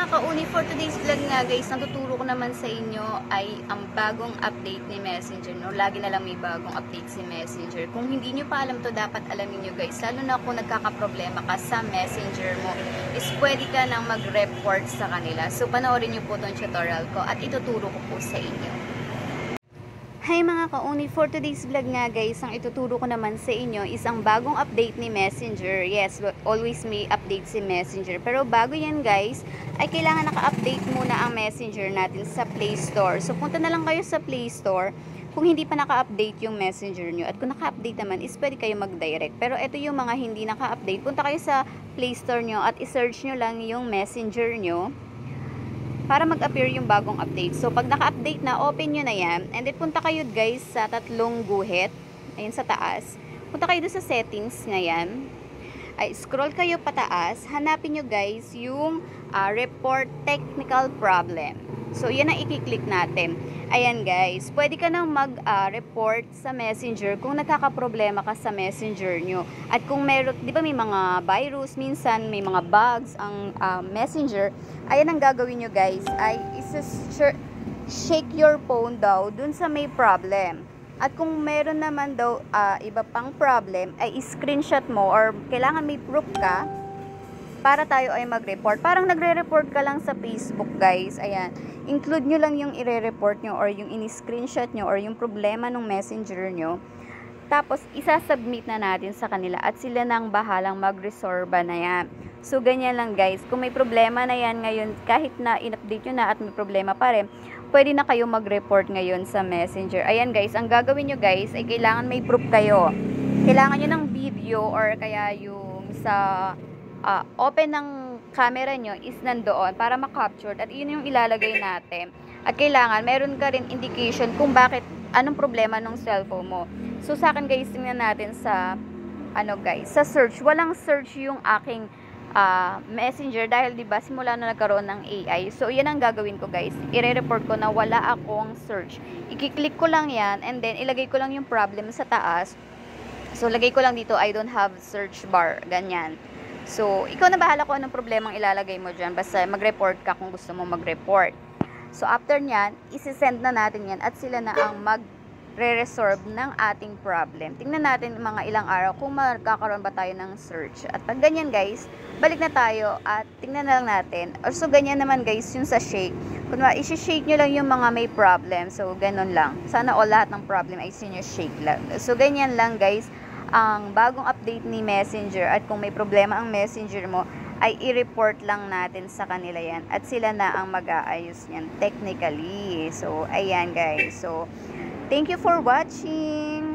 mga kauni, for today's vlog nga guys, natuturo ko naman sa inyo ay ang bagong update ni Messenger. No? Lagi na lang may bagong update si Messenger. Kung hindi nyo pa alam to, dapat alamin nyo guys. Lalo na kung nagkakaproblema ka sa Messenger mo, is pwede ka nang mag-report sa kanila. So panoorin nyo po itong tutorial ko at ituturo ko po sa inyo. Hi mga kauni, for today's vlog nga guys, ang ituturo ko naman sa inyo is ang bagong update ni Messenger. Yes, always may update si Messenger. Pero bago yan guys, ay kailangan naka-update muna ang Messenger natin sa Play Store. So punta na lang kayo sa Play Store kung hindi pa naka-update yung Messenger nyo. At kung naka-update naman, is pwede kayo mag-direct. Pero ito yung mga hindi naka-update, punta kayo sa Play Store nyo at isearch nyo lang yung Messenger nyo para mag-appear yung bagong update. So, pag naka-update na, open nyo na yan. And then, punta kayo guys sa tatlong guhit. Ayun sa taas. Punta kayo doon sa settings na yan. Ay, scroll kayo pataas. Hanapin nyo guys yung report technical problem. So, yan ang i-click natin. Ayan guys, pwede ka nang mag-report sa Messenger kung nagkakaproblema ka sa Messenger nyo. At kung meron, di ba may mga virus, minsan may mga bugs ang Messenger, ayan ang gagawin nyo guys, ay shake your phone daw dun sa may problem. At kung meron naman daw iba pang problem, ay screenshot mo or kailangan may proof ka para tayo ay mag-report. Parang nagre-report ka lang sa Facebook guys. Ayan. Include nyo lang yung ire-report nyo or yung ini-screenshot nyo or yung problema ng Messenger nyo. Tapos, isasubmit na natin sa kanila at sila nang bahalang mag-resolve na yan. So, ganyan lang guys. Kung may problema na yan ngayon, kahit na in-update nyo na at may problema pa rin, pwede na kayo mag-report ngayon sa Messenger. Ayan guys, ang gagawin nyo guys ay kailangan may proof kayo. Kailangan nyo ng video or kaya yung sa open ng camera nyo is nandoon para ma-capture at yun yung ilalagay natin. At kailangan meron ka rin indication kung bakit, anong problema ng cellphone mo. So sa akin guys, tingnan natin sa sa search. Walang search yung aking Messenger dahil 'di ba simula na nagkaroon ng AI. So yan ang gagawin ko guys. Ire-report ko na wala akong search. I-click ko lang yan and then ilagay ko lang yung problem sa taas. So lagay ko lang dito, I don't have search bar, ganyan. So, ikaw na bahala kung anong problemang ilalagay mo dyan. Basta mag-report ka kung gusto mo mag-report. So, after nyan, isi-send na natin yan at sila na ang mag-re-resolve ng ating problem. Tingnan natin mga ilang araw kung magkakaroon ba tayo ng search. At pag ganyan guys, balik na tayo at tingnan na lang natin. So, ganyan naman guys yung sa shake. Kung isi-shake nyo lang yung mga may problem. So, ganun lang. Sana all lahat ng problem ay sinyo-shake lang. So, ganyan lang guys ang bagong update ni Messenger at kung may problema ang Messenger mo ay i-report lang natin sa kanila yan at sila na ang mag-aayos niyan technically. So, ayan guys. So, thank you for watching.